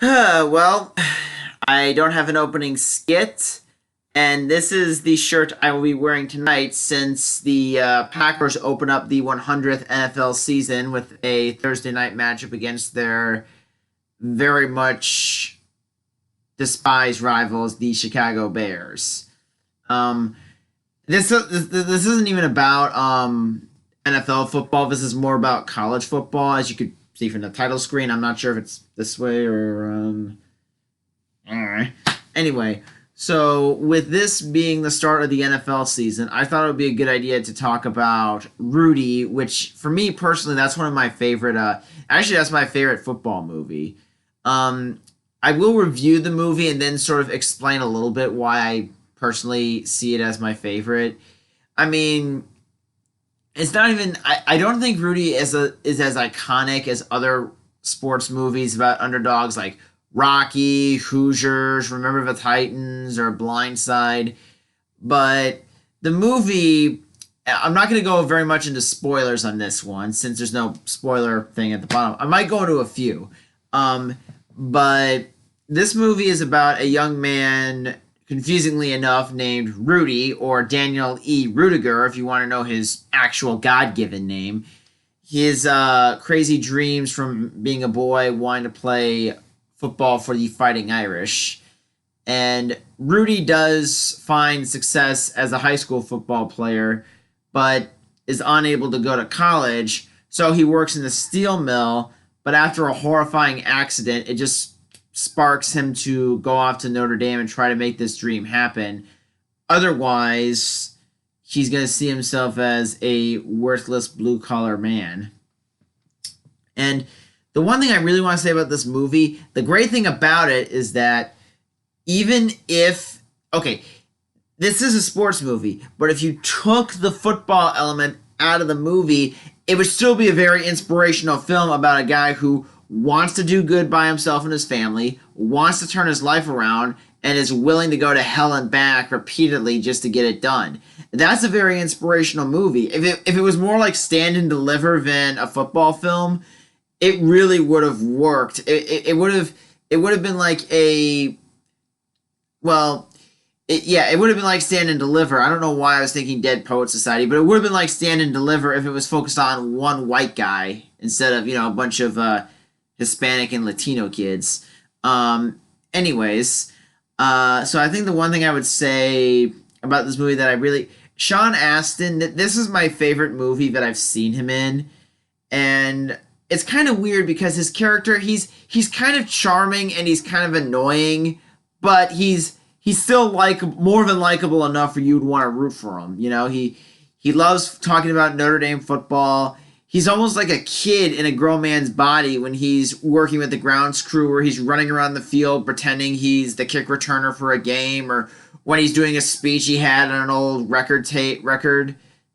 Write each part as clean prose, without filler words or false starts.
Well, I don't have an opening skit, and this is the shirt I will be wearing tonight since the Packers open up the 100th NFL season with a Thursday night matchup against their very much despised rivals, the Chicago Bears. Um, this isn't even about NFL football. This is more about college football, as you could see from the title screen. I'm not sure if it's this way or Anyway, so with this being the start of the NFL season, I thought it would be a good idea to talk about Rudy, which for me personally, that's one of my favorite. Actually, that's my favorite football movie. Um, I will review the movie and then sort of explain a little bit why I personally see it as my favorite. I mean, it's not even. I don't think Rudy is as iconic as other sports movies about underdogs like Rocky, Hoosiers, Remember the Titans, or Blindside. But the movie, I'm not going to go very much into spoilers on this one since there's no spoiler thing at the bottom. I might go into a few. But this movie is about a young man, confusingly enough, named Rudy, or Daniel E. Rudiger, if you want to know his actual God given name. His crazy dreams from being a boy wanting to play football for the Fighting Irish. And Rudy does find success as a high school football player, but is unable to go to college. So he works in the steel mill, but after a horrifying accident, it just sparks him to go off to Notre Dame and try to make this dream happen. Otherwise, he's going to see himself as a worthless blue collar man. And the one thing I really want to say about this movie, the great thing about it is that even if, okay, this is a sports movie, but if you took the football element out of the movie, it would still be a very inspirational film about a guy who wants to do good by himself and his family, wants to turn his life around, and is willing to go to hell and back repeatedly just to get it done. That's a very inspirational movie. If it was more like Stand and Deliver than a football film, it really would have worked. It would have been like a well, it would have been like Stand and Deliver. I don't know why I was thinking Dead Poet Society, but it would have been like Stand and Deliver if it was focused on one white guy instead of a bunch of Hispanic and Latino kids. Anyways, so I think the one thing I would say about this movie that I really Sean Astin, this is my favorite movie that I've seen him in, and it's kind of weird because his character he's kind of charming and he's kind of annoying, but he's still more than likable enough for you to want to root for him. He loves talking about Notre Dame football. He's almost like a kid in a grown man's body when he's working with the grounds crew, where he's running around the field pretending he's the kick returner for a game, or when he's doing a speech he had on an old record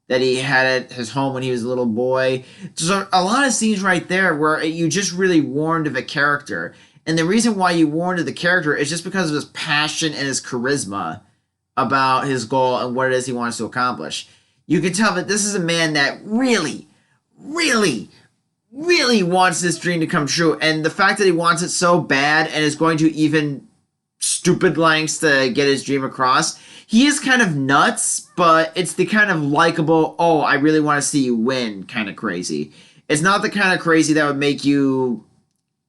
that he had at his home when he was a little boy. So a lot of scenes right there where you just really warmed to the character. And the reason why you warmed to the character is just because of his passion and his charisma about his goal and what it is he wants to accomplish. You can tell that this is a man that really, really, really wants this dream to come true. And the fact that he wants it so bad and is going to even stupid lengths to get his dream across, he is kind of nuts, but it's the kind of likable, oh, I really want to see you win kind of crazy. It's not the kind of crazy that would make you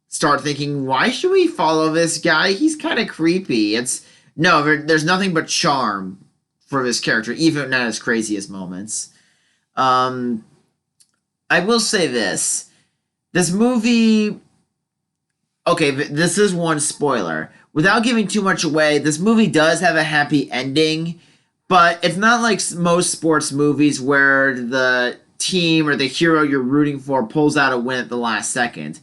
start thinking, why should we follow this guy? He's kind of creepy. There's nothing but charm for this character, even at his craziest moments. I will say this. This movie, okay, this is one spoiler. Without giving too much away, this movie does have a happy ending, but it's not like most sports movies where the team or the hero you're rooting for pulls out a win at the last second.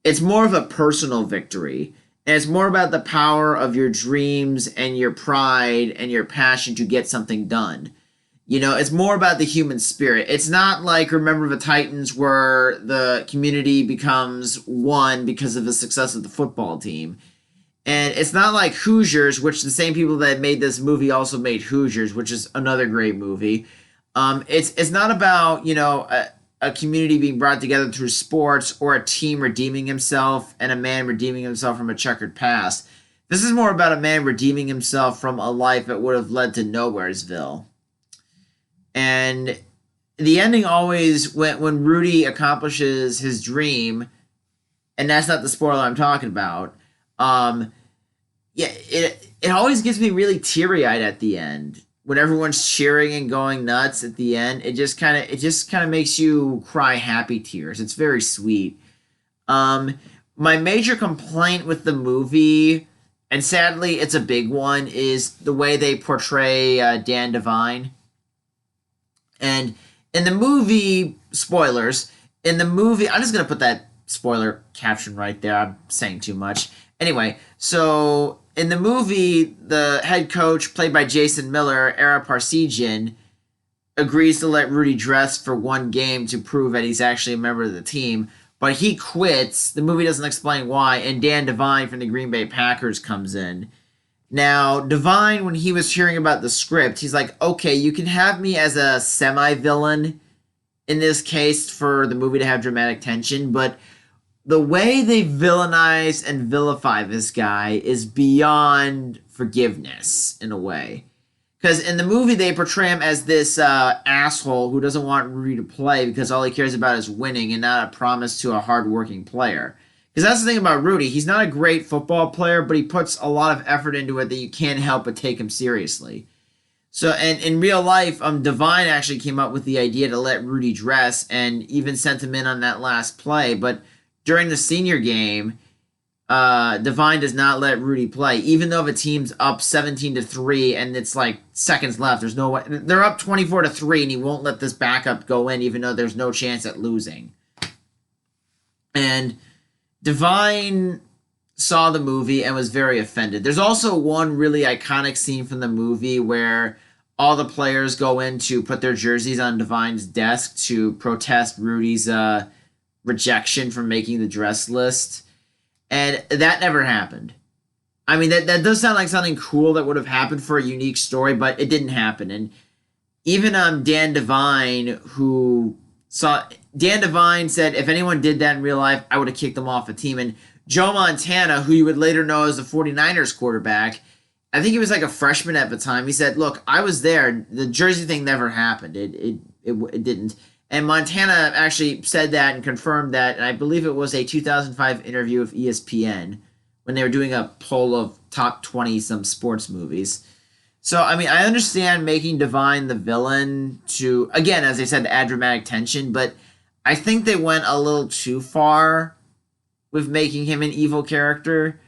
It's more of a personal victory, and it's more about the power of your dreams and your pride and your passion to get something done. It's more about the human spirit. It's not like Remember the Titans, where the community becomes one because of the success of the football team. And it's not like Hoosiers, which the same people that made this movie also made Hoosiers, which is another great movie. It's not about a community being brought together through sports or a team redeeming himself and a man redeeming himself from a checkered past. This is more about a man redeeming himself from a life that would have led to Nowheresville. And the ending always, when Rudy accomplishes his dream, and that's not the spoiler I'm talking about. Yeah, it always gets me really teary eyed at the end when everyone's cheering and going nuts at the end. It just kind of makes you cry happy tears. It's very sweet. Um, my major complaint with the movie, and sadly it's a big one, is the way they portray Dan Devine. And in the movie, spoilers, in the movie, I'm just going to put that spoiler caption right there. I'm saying too much. Anyway, so in the movie, the head coach, played by Jason Miller, Ara Parsegian, agrees to let Rudy dress for one game to prove that he's actually a member of the team. But he quits. The movie doesn't explain why. And Dan Devine from the Green Bay Packers comes in. Now, Devine, when he was hearing about the script, he's like, okay, you can have me as a semi villain in this case for the movie to have dramatic tension, but the way they villainize and vilify this guy is beyond forgiveness in a way. Because in the movie, they portray him as this asshole who doesn't want Rudy to play because all he cares about is winning and not a promise to a hardworking player. Because that's the thing about Rudy. He's not a great football player, but he puts a lot of effort into it that you can't help but take him seriously. So, and in real life, Devine actually came up with the idea to let Rudy dress and even sent him in on that last play. But during the senior game, Devine does not let Rudy play, even though the team's up 17-3 and it's like seconds left. There's no way they're up 24-3, and he won't let this backup go in, even though there's no chance at losing. And Devine saw the movie and was very offended. There's also one really iconic scene from the movie where all the players go in to put their jerseys on Devine's desk to protest Rudy's rejection from making the dress list. And that never happened. I mean, that does sound like something cool that would have happened for a unique story, but it didn't happen. And even Dan Devine, Dan Devine said, if anyone did that in real life, I would have kicked them off the team. And Joe Montana, who you would later know as the 49ers quarterback, I think he was like a freshman at the time. He said, look, I was there. The jersey thing never happened. It didn't. And Montana actually said that and confirmed that. And I believe it was a 2005 interview with ESPN when they were doing a poll of top 20 some sports movies. So, I mean, I understand making Devine the villain to, again, as I said, to add dramatic tension, but I think they went a little too far with making him an evil character.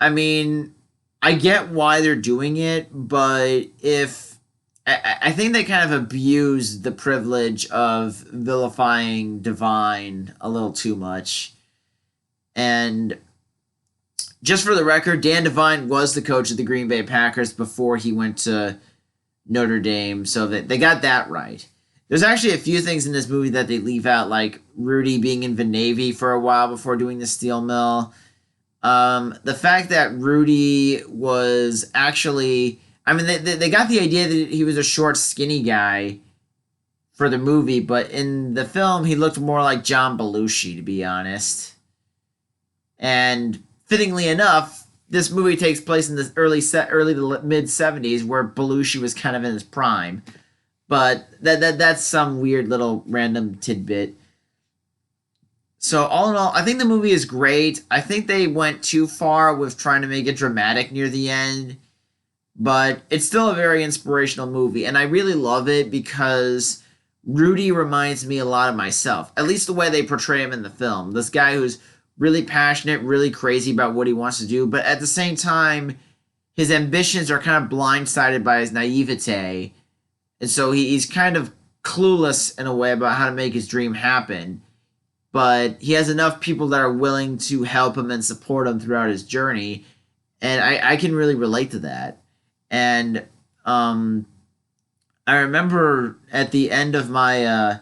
I mean, I get why they're doing it, but I think they kind of abused the privilege of vilifying Devine a little too much. And just for the record, Dan Devine was the coach of the Green Bay Packers before he went to Notre Dame, so that they got that right. There's actually a few things in this movie that they leave out, like Rudy being in the Navy for a while before doing the steel mill. The fact that Rudy was actually, I mean, they got the idea that he was a short, skinny guy for the movie, but in the film, he looked more like John Belushi, to be honest. And fittingly enough, this movie takes place in the early to mid 70s, where Belushi was kind of in his prime. But that's some weird little random tidbit. So all in all, I think the movie is great. I think they went too far with trying to make it dramatic near the end, but it's still a very inspirational movie, and I really love it because Rudy reminds me a lot of myself, at least the way they portray him in the film. This guy who's really passionate, really crazy about what he wants to do, but at the same time, his ambitions are kind of blindsided by his naivete, and so he's kind of clueless in a way about how to make his dream happen. But he has enough people that are willing to help him and support him throughout his journey, and I can really relate to that. And I remember at the end of my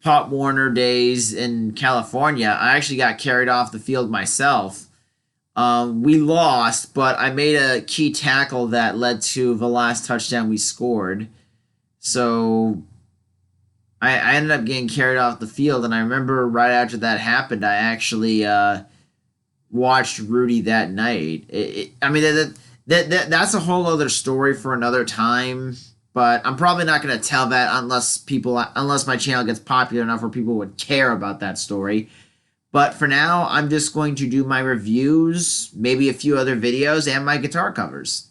Pop Warner days in California, I actually got carried off the field myself. We lost, but I made a key tackle that led to the last touchdown we scored. So I ended up getting carried off the field, and I remember right after that happened, I actually watched Rudy that night. I mean, that's a whole other story for another time. But I'm probably not going to tell that unless my channel gets popular enough where people would care about that story. But for now, I'm just going to do my reviews, maybe a few other videos, and my guitar covers.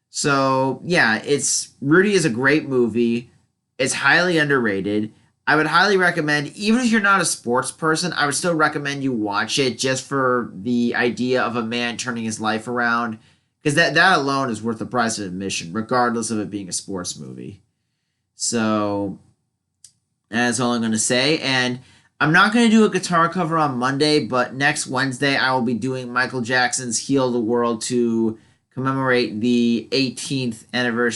So yeah, it's Rudy is a great movie. It's highly underrated. I would highly recommend, even if you're not a sports person, I would still recommend you watch it just for the idea of a man turning his life around. Because that alone is worth the price of admission, regardless of it being a sports movie. So that's all I'm going to say. And I'm not going to do a guitar cover on Monday, but next Wednesday I will be doing Michael Jackson's Heal the World to commemorate the 18th anniversary